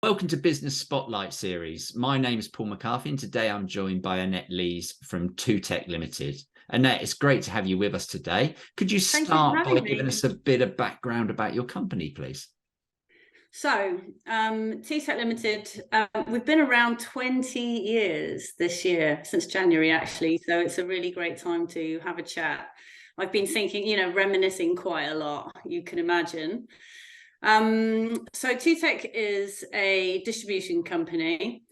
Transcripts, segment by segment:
Welcome to Business Spotlight series. My name is Paul McCarthy, and today I'm joined by Annette Lees from 2tech ltd. Annette, it's great to have you with us today. Could you start by giving us a bit of background about your company, please? So, 2tech ltd, we've been around 20 years this year, since January actually, so it's a really great time to have a chat. I've been thinking, reminiscing quite a lot, you can imagine. So 2tech is a distribution company.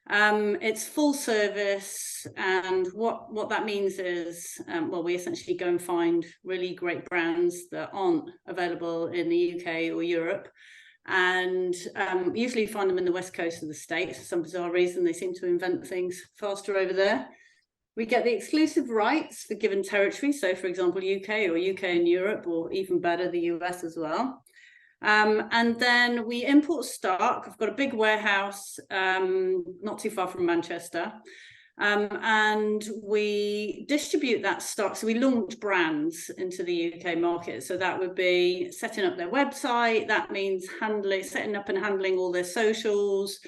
It's full service, and what that means is, we essentially go and find really great brands that aren't available in the UK or Europe, and usually find them in the west coast of the States. For some bizarre reason, they seem to invent things faster over there. We get the exclusive rights for given territory, so for example UK or UK and Europe, or even better the US as well. And then we import stock. I've got a big warehouse not too far from Manchester, and we distribute that stock. So we launch brands into the UK market. So that would be setting up their website. That means setting up and handling all their socials.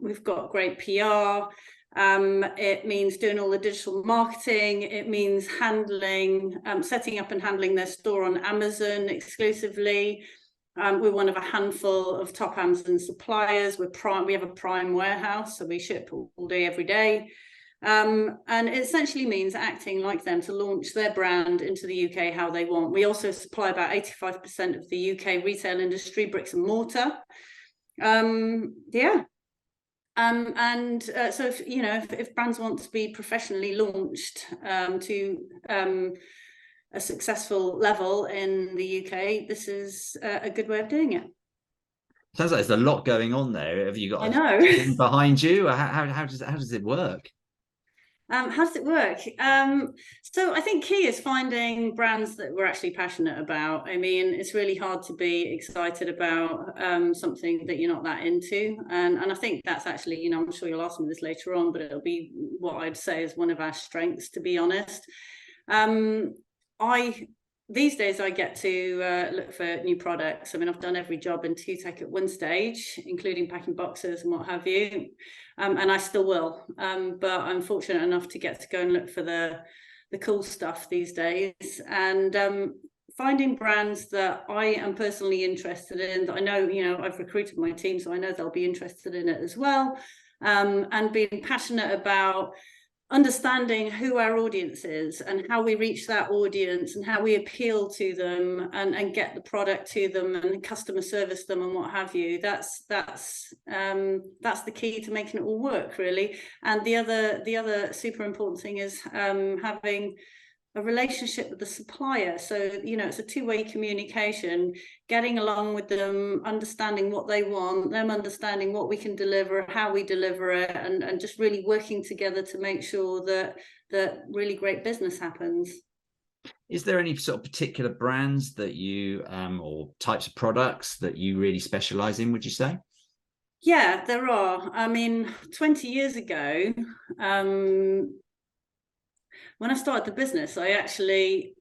We've got great PR. It means doing all the digital marketing. It means setting up and handling their store on Amazon exclusively. We're one of a handful of top Amazon suppliers. We have a prime warehouse, so we ship all day, every day. And it essentially means acting like them to launch their brand into the UK how they want. We also supply about 85% of the UK retail industry, bricks and mortar. So if brands want to be professionally launched to a successful level in the UK, this is a good way of doing it. Sounds like there's a lot going on there. Have you got a team behind you? How does it work? How does it work? So I think key is finding brands that we're actually passionate about. I mean, it's really hard to be excited about something that you're not that into. And I think that's actually, I'm sure you'll ask me this later on, but it'll be what I'd say is one of our strengths, to be honest. These days I get to look for new products. I mean, I've done every job in 2tech at one stage, including packing boxes and what have you, and I still will. But I'm fortunate enough to get to go and look for the cool stuff these days, and finding brands that I am personally interested in, that I know, I've recruited my team, so I know they'll be interested in it as well, and being passionate about understanding who our audience is and how we reach that audience and how we appeal to them and get the product to them and customer service them and what have you. That's the key to making it all work, really. And the other super important thing is having a relationship with the supplier. So, it's a two-way communication, getting along with them, understanding what they want, them understanding what we can deliver, how we deliver it, and just really working together to make sure that really great business happens. Is there any sort of particular brands that you or types of products that you really specialize in, would you say? Yeah, there are. I mean, 20 years ago, when I started the business, I actually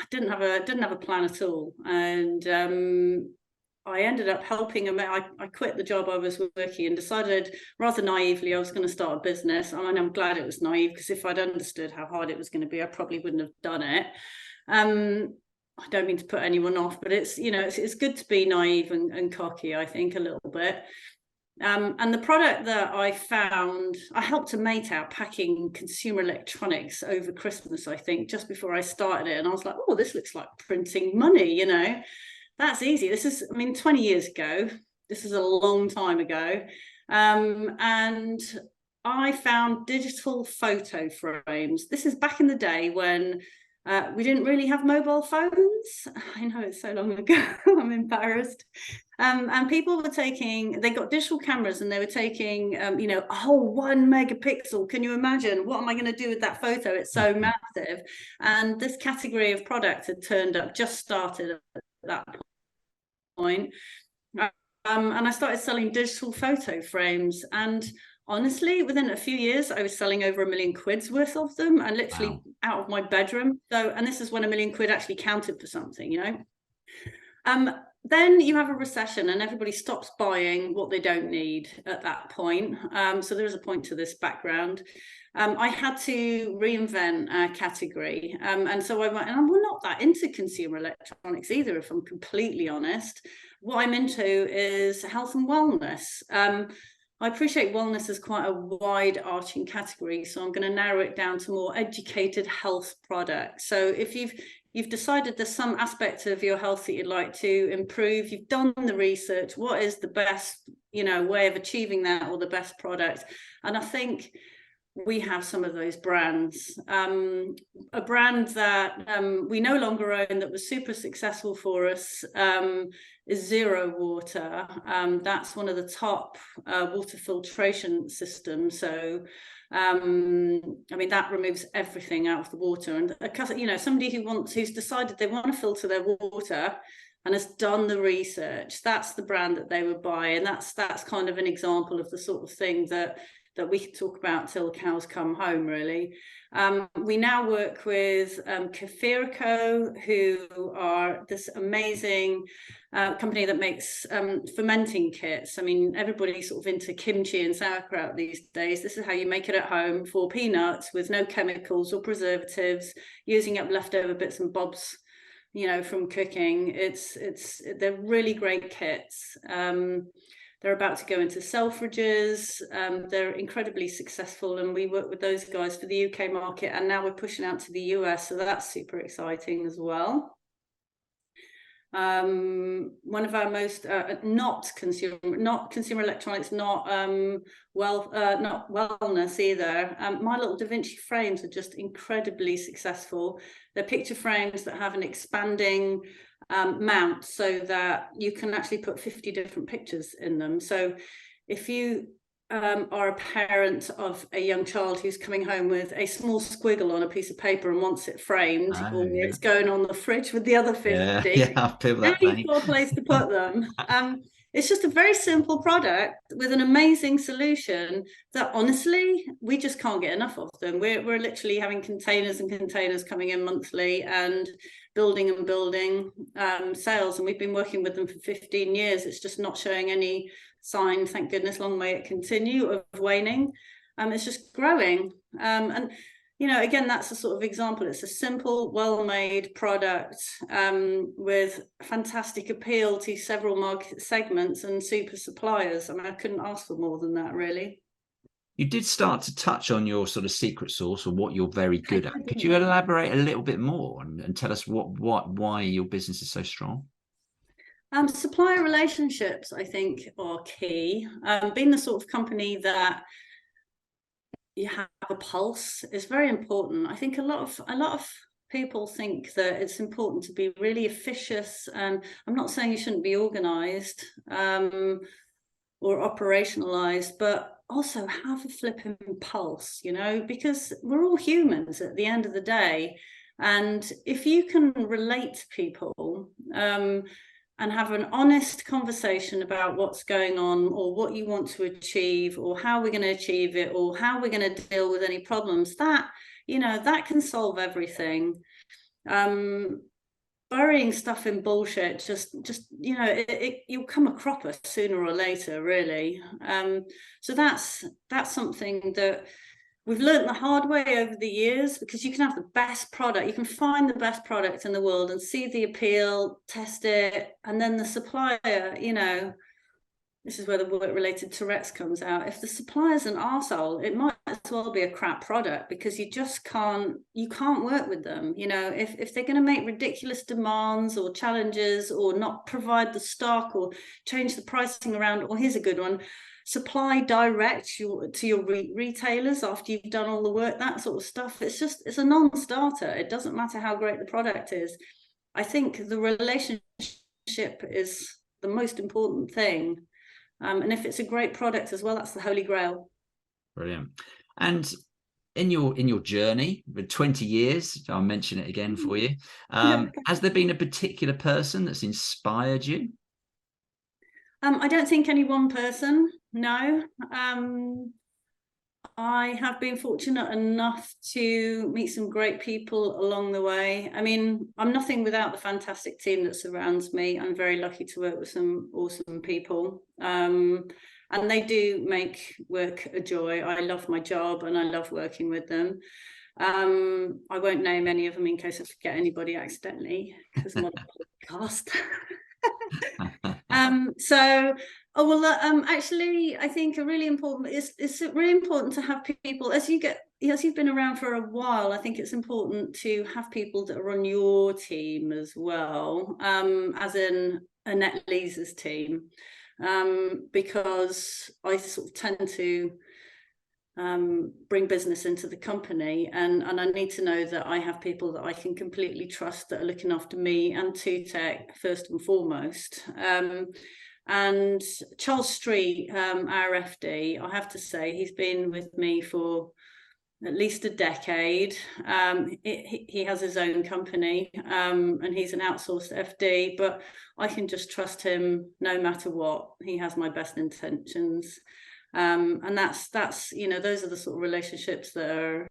didn't have a plan at all, and I ended up helping them. I quit the job I was working and decided rather naively I was going to start a business. I mean, I'm glad it was naive, because if I'd understood how hard it was going to be, I probably wouldn't have done it. I don't mean to put anyone off, but it's good to be naive and cocky, I think, a little bit. And the product that I found, I helped a mate out packing consumer electronics over Christmas, I think, just before I started it. And I was like, oh, this looks like printing money, that's easy. 20 years ago, this is a long time ago. And I found digital photo frames. This is back in the day when we didn't really have mobile phones. I know it's so long ago. I'm embarrassed. And people were they got digital cameras, and they were taking, a whole 1 megapixel. Can you imagine? What am I going to do with that photo? It's so massive. And this category of product had turned up, just started at that point. And I started selling digital photo frames. And honestly, within a few years, I was selling over £1 million worth of them, and literally out of my bedroom. And this is when £1 million actually counted for something, then you have a recession and everybody stops buying what they don't need at that point. So there is a point to this background. I had to reinvent our category. And so I went, and we're not that into consumer electronics either, if I'm completely honest. What I'm into is health and wellness. I appreciate wellness is quite a wide arching category, so I'm going to narrow it down to more educated health products. So if you've decided there's some aspect of your health that you'd like to improve, you've done the research, what is the best, way of achieving that, or the best product? And I think we have some of those brands. A brand that we no longer own that was super successful for us is Zero Water. That's one of the top water filtration systems. So I mean, that removes everything out of the water. And somebody who's decided they want to filter their water and has done the research, that's the brand that they would buy. And that's kind of an example of the sort of thing that we could talk about till the cows come home, really. We now work with Kefirco, who are this amazing company that makes fermenting kits. I mean, everybody's sort of into kimchi and sauerkraut these days. This is how you make it at home for peanuts with no chemicals or preservatives, using up leftover bits and bobs, from cooking. They're really great kits. They're about to go into Selfridges. They're incredibly successful, and we work with those guys for the UK market, and now we're pushing out to the US, so that's super exciting as well. One of our most not consumer electronics, not wellness either. My little Da Vinci frames are just incredibly successful. They're picture frames that have an expanding mount, so that you can actually put 50 different pictures in them. So if you are a parent of a young child who's coming home with a small squiggle on a piece of paper and wants it framed, or it's going on the fridge with the other 50, I feel that you've got a place to put them. It's just a very simple product with an amazing solution that, honestly, we just can't get enough of them. We're literally having containers and containers coming in monthly and building sales, and we've been working with them for 15 years. It's just not showing any sign, thank goodness, long may it continue, of waning. It's just growing. And again, that's a sort of example. It's a simple, well-made product with fantastic appeal to several market segments and super suppliers. I mean, I couldn't ask for more than that, really. You did start to touch on your sort of secret sauce, or what you're very good at. Could you elaborate a little bit more and tell us why your business is so strong? Supplier relationships, I think, are key. Being the sort of company that you have a pulse is very important. I think a lot of people think that it's important to be really efficient. I'm not saying you shouldn't be organized or operationalized, but also have a flipping pulse, because we're all humans at the end of the day. And if you can relate to people and have an honest conversation about what's going on, or what you want to achieve, or how we're going to achieve it, or how we're going to deal with any problems, that can solve everything. Burying stuff in bullshit just you'll come a cropper sooner or later, really. So that's something that we've learned the hard way over the years, because you can have the best product, you can find the best product in the world and see the appeal, test it, and then the supplier, this is where the work-related Tourette's comes out. If the supplier's an arsehole, it might as well be a crap product, because you can't work with them. If they're going to make ridiculous demands or challenges, or not provide the stock, or change the pricing around, or here's a good one, supply direct to your retailers after you've done all the work, that sort of stuff. It's a non-starter. It doesn't matter how great the product is. I think the relationship is the most important thing. And if it's a great product as well, that's the holy grail. Brilliant. And in your journey with 20 years, I'll mention it again for you, has there been a particular person that's inspired you? I don't think any one person, no. I have been fortunate enough to meet some great people along the way. I mean, I'm nothing without the fantastic team that surrounds me. I'm very lucky to work with some awesome people. And they do make work a joy. I love my job and I love working with them. I won't name any of them in case I forget anybody accidentally, because I'm on a podcast. Actually, I think it's really important to have people as you've been around for a while. I think it's important to have people that are on your team as well, as in Annette Lees's team, because I sort of tend to bring business into the company, and I need to know that I have people that I can completely trust that are looking after me and 2tech first and foremost. And Charles Street, our FD, I have to say, he's been with me for at least a decade. He has his own company, and he's an outsourced FD, but I can just trust him no matter what. He has my best intentions. And that's those are the sort of relationships that are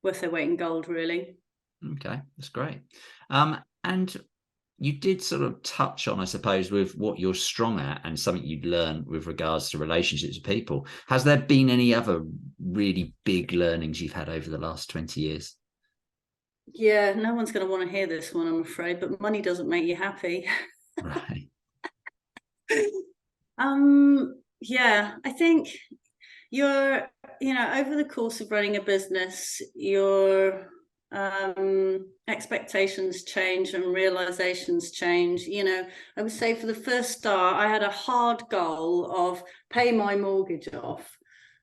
worth their weight in gold, really. Okay, that's great. And you did sort of touch on, I suppose, with what you're strong at and something you'd learned with regards to relationships with people. Has there been any other really big learnings you've had over the last 20 years? Yeah, no one's going to want to hear this one, I'm afraid, but money doesn't make you happy. Right. Yeah, I think over the course of running a business, your expectations change and realizations change. I would say for the first start, I had a hard goal of pay my mortgage off.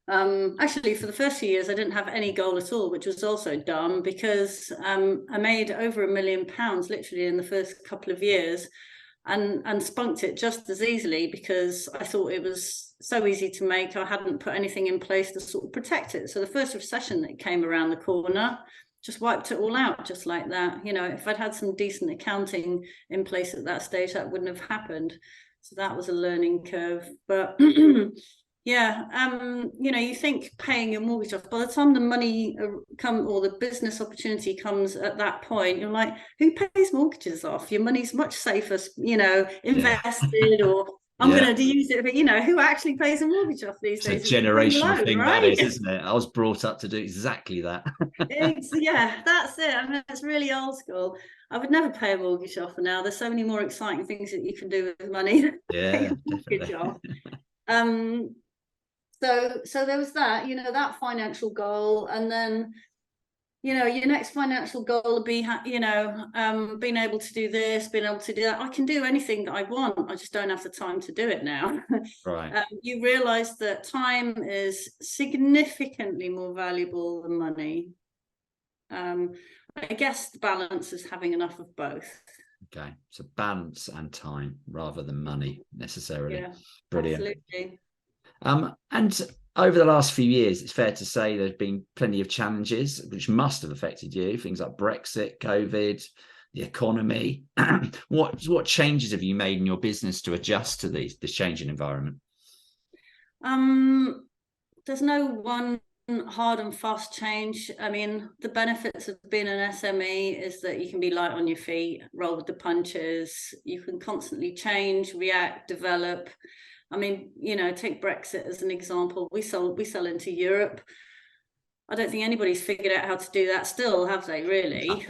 Actually, for the first few years, I didn't have any goal at all, which was also dumb, because I made over £1 million literally in the first couple of years, and spunked it just as easily because I thought it was so easy to make. I hadn't put anything in place to sort of protect it. So the first recession that came around the corner just wiped it all out just like that. If I'd had some decent accounting in place at that stage, that wouldn't have happened. So that was a learning curve. But yeah, you think paying your mortgage off, by the time the money or the business opportunity comes at that point, you're like, who pays mortgages off? Your money's much safer, invested, or I'm going to use it. But who actually pays a mortgage off these days? It's a generational thing, right? That is, isn't it? I was brought up to do exactly that. Yeah, that's it. I mean, it's really old school. I would never pay a mortgage off now. There's so many more exciting things that you can do with money than pay a mortgage off. So there was that, that financial goal, and then your next financial goal would be, being able to do this, being able to do that. I can do anything that I want. I just don't have the time to do it now. Right. You realize that time is significantly more valuable than money. I guess the balance is having enough of both. Okay, so balance and time rather than money necessarily. Yeah, brilliant. Absolutely. And over the last few years, it's fair to say there's been plenty of challenges which must have affected you. Things like Brexit, COVID, the economy. What changes have you made in your business to adjust to this changing environment? There's no one hard and fast change. I mean, the benefits of being an SME is that you can be light on your feet, roll with the punches. You can constantly change, react, develop. I mean, take Brexit as an example. We sell into Europe. I don't think anybody's figured out how to do that still, have they, really?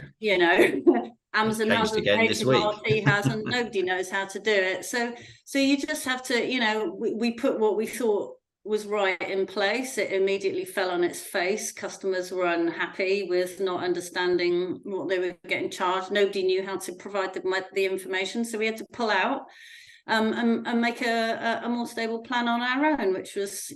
Amazon hasn't, HMRC hasn't, nobody knows how to do it. So you just have to, we put what we thought was right in place. It immediately fell on its face. Customers were unhappy with not understanding what they were getting charged. Nobody knew how to provide the information. So we had to pull out and make a more stable plan on our own, which was,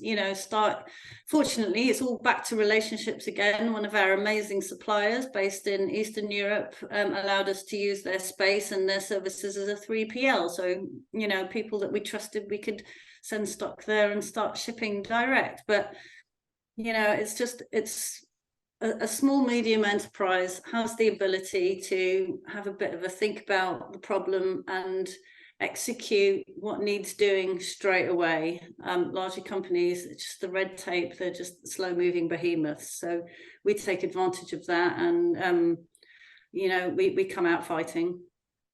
fortunately, it's all back to relationships again. One of our amazing suppliers based in Eastern Europe allowed us to use their space and their services as a 3PL. So, people that we trusted, we could send stock there and start shipping direct. But, it's a small medium enterprise has the ability to have a bit of a think about the problem and execute what needs doing straight away. Larger companies, it's just the red tape, they're just slow moving behemoths. So we take advantage of that, and we come out fighting.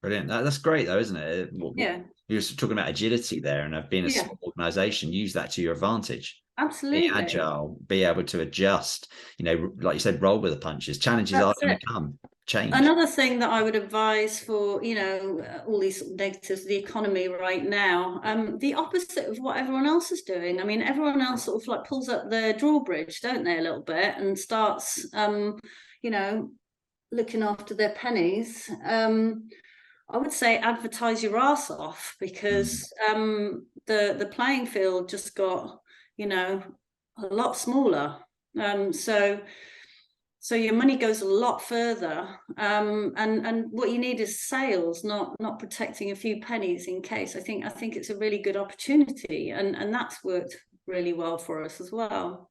Brilliant. That's great though, isn't it? Yeah. You're talking about agility there, and being a small organization, use that to your advantage. Absolutely. Be agile, be able to adjust, like you said, roll with the punches. Challenges are going to come. Change. Another thing that I would advise for, all these negatives, the economy right now, the opposite of what everyone else is doing. I mean, everyone else sort of like pulls up their drawbridge, don't they, a little bit, and starts, looking after their pennies. I would say advertise your ass off, because the playing field just got, a lot smaller. So your money goes a lot further, and what you need is sales, not protecting a few pennies in case. I think it's a really good opportunity, and that's worked really well for us as well.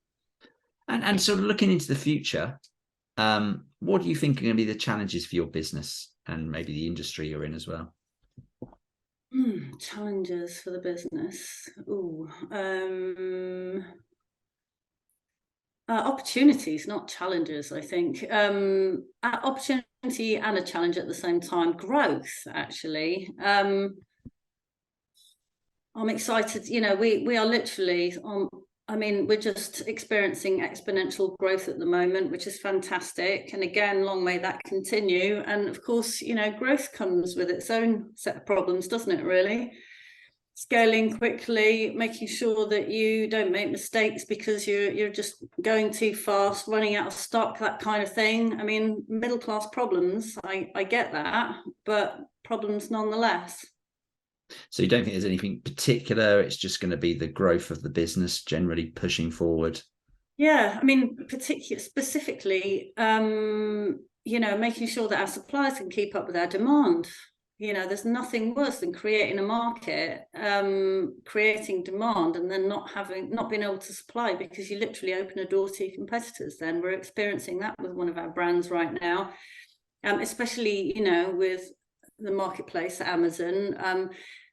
And sort of looking into the future, what do you think are going to be the challenges for your business and maybe the industry you're in as well? Challenges for the business. Opportunities, not challenges, I think. Opportunity and a challenge at the same time. Growth, actually. I'm excited. We are literally on. We're just experiencing exponential growth at the moment, which is fantastic. And again, long may that continue. And of course, growth comes with its own set of problems, doesn't it, really? Scaling quickly, making sure that you don't make mistakes because you're just going too fast, running out of stock, that kind of thing. Middle class problems, I get that, but problems nonetheless. So you don't think there's anything particular? It's just going to be the growth of the business generally pushing forward. Yeah, specifically, making sure that our suppliers can keep up with our demand. There's nothing worse than creating a market, creating demand, and then not being able to supply, because you literally open a door to your competitors. Then we're experiencing that with one of our brands right now, especially with the marketplace, Amazon.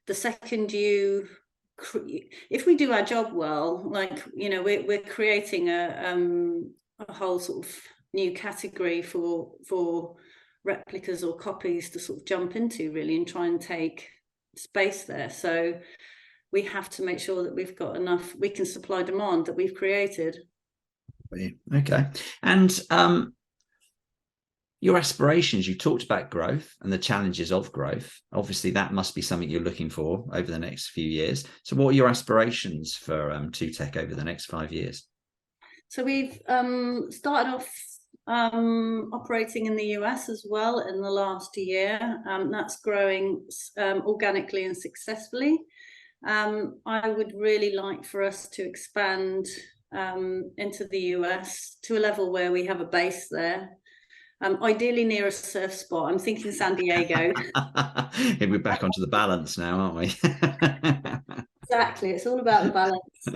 The second if we do our job well, we're creating a whole sort of new category for replicas or copies to sort of jump into, really, and try and take space there. So we have to make sure that we've got enough, we can supply demand that we've created. Okay. And your aspirations, you talked about growth and the challenges of growth. Obviously, that must be something you're looking for over the next few years. So what are your aspirations for 2tech over the next 5 years? So we've started off operating in the US as well in the last year. That's growing organically and successfully. I would really like for us to expand into the US to a level where we have a base there. Ideally near a surf spot. I'm thinking San Diego. We're back onto the balance now, aren't we? Exactly. It's all about the balance.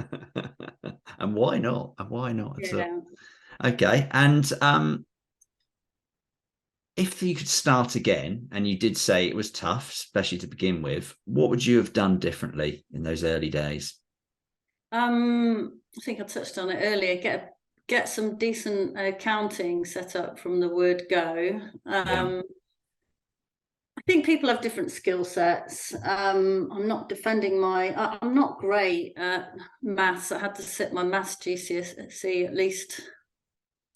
And why not? Yeah. Okay. And if you could start again, and you did say it was tough, especially to begin with, what would you have done differently in those early days? I think I touched on it earlier. Get some decent accounting set up from the word go. I think people have different skill sets. I'm not defending I'm not great at maths. I had to sit my maths GCSE at least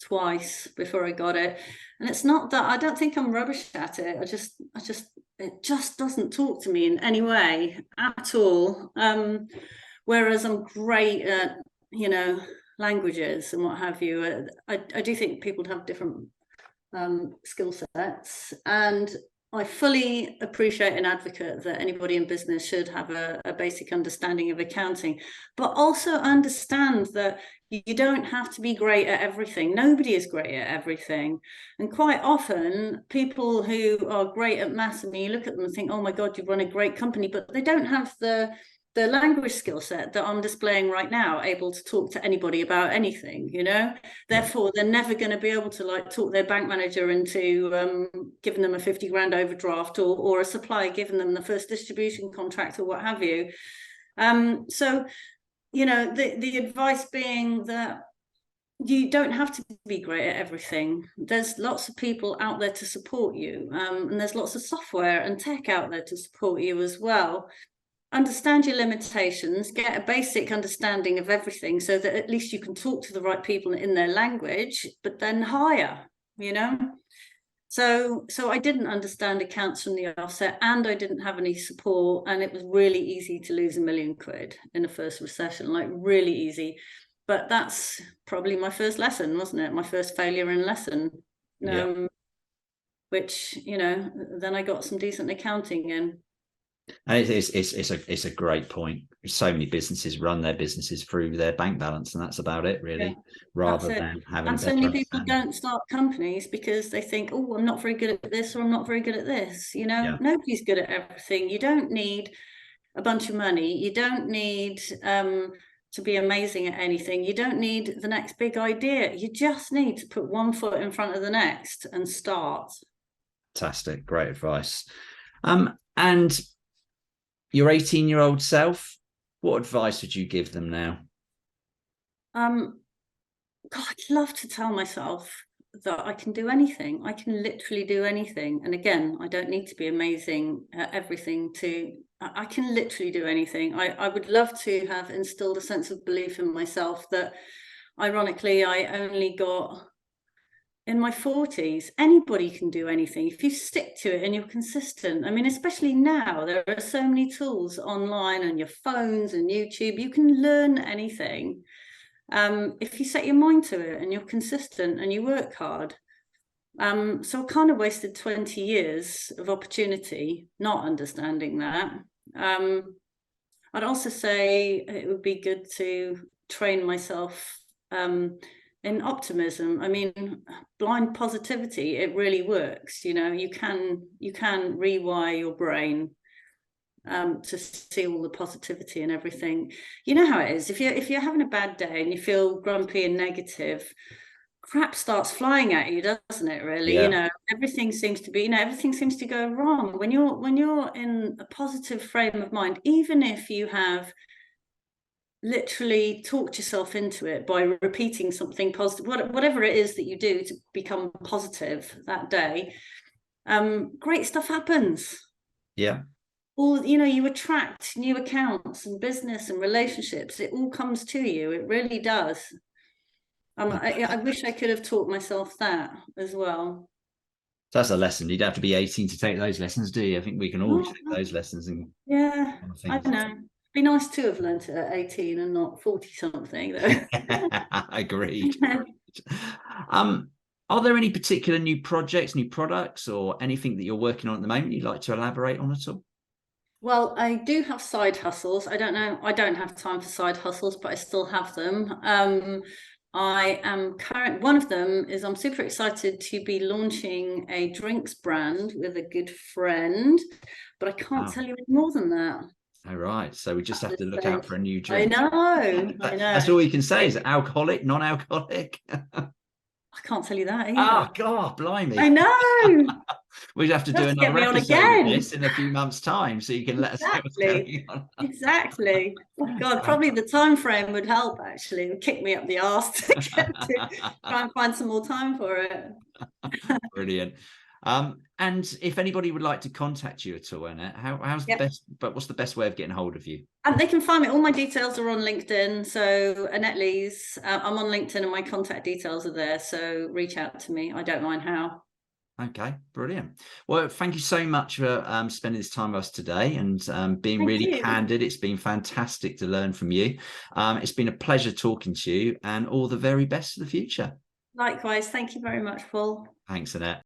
twice before I got it. And it's not that I don't think I'm rubbish at it. It just doesn't talk to me in any way at all. Whereas I'm great at, languages and what have you. I do think people have different skill sets, and I fully appreciate and advocate that anybody in business should have a basic understanding of accounting, but also understand that you don't have to be great at everything. Nobody is great at everything. And quite often people who are great at maths, you look at them and think, oh my God, you run a great company, but they don't have the the language skill set that I'm displaying right now, able to talk to anybody about anything, you know. Therefore, they're never going to be able to like talk their bank manager into giving them a 50 grand overdraft, or a supplier giving them the first distribution contract or what have you. So, you know, the advice being that you don't have to be great at everything. There's lots of people out there to support you, and there's lots of software and tech out there to support you as well. Understand your limitations, get a basic understanding of everything so that at least you can talk to the right people in their language, but then hire, you know. So I didn't understand accounts from the offset, and I didn't have any support, and it was really easy to lose £1 million in the first recession, like really easy. But that's probably my first lesson, wasn't it? My first failure in lesson. Which, you know, then I got some decent accounting in. And it's a great point. So many businesses run their businesses through their bank balance, and that's about it, really, rather than having. And so many people don't start companies because they think, oh, I'm not very good at this, or I'm not very good at this. You know, nobody's good at everything. You don't need a bunch of money. You don't need to be amazing at anything. You don't need the next big idea. You just need to put one foot in front of the next and start. Fantastic, great advice. And your 18-year-old self, what advice would you give them now? God, I'd love to tell myself that I can do anything. I can literally do anything. And again, I don't need to be amazing at everything I can literally do anything. I would love to have instilled a sense of belief in myself that, ironically, I only got in my 40s. Anybody can do anything if you stick to it and you're consistent. I mean, especially now, there are so many tools online and your phones and YouTube. You can learn anything if you set your mind to it and you're consistent and you work hard. So I kind of wasted 20 years of opportunity not understanding that. I'd also say it would be good to train myself in optimism. I mean, blind positivity, it really works. You know, you can rewire your brain to see all the positivity and everything. You know how it is. If you're having a bad day and you feel grumpy and negative, crap starts flying at you, doesn't it? Really, you know, everything seems to be, you know, everything seems to go wrong when you're in a positive frame of mind. Even if you have literally talked yourself into it by repeating something positive, whatever it is that you do to become positive that day, great stuff happens. Or, you know, you attract new accounts and business and relationships. It all comes to you. It really does. I wish I could have taught myself that as well. So that's a lesson. You don't have to be 18 to take those lessons, do you? I think we can all take those lessons. And I know. It'd be nice to have learnt it at 18 and not 40 something, though. Agreed. Are there any particular new projects, new products, or anything that you're working on at the moment you'd like to elaborate on at all? Well, I do have side hustles. I don't know. I don't have time for side hustles, but I still have them. I am one of them is I'm super excited to be launching a drinks brand with a good friend, but I can't tell you any more than that. All right. So we just have to look out for a new drink. I know. That's all you can say. Is it alcoholic, non-alcoholic? I can't tell you that either. Oh, God, blimey. I know. We'd have to do another episode of this in a few months' time, so you can let us know what's going on. Exactly. Oh, God, probably the time frame would help, actually. It would kick me up the arse to try and find some more time for it. Brilliant. And if anybody would like to contact you at all, Annette, what's the best way of getting hold of you? And they can find me. All my details are on LinkedIn. So Annette Lees, I'm on LinkedIn and my contact details are there. So reach out to me. I don't mind how. Okay, brilliant. Well, thank you so much for spending this time with us today and being really candid. It's been fantastic to learn from you. It's been a pleasure talking to you, and all the very best for the future. Likewise. Thank you very much, Paul. Thanks, Annette.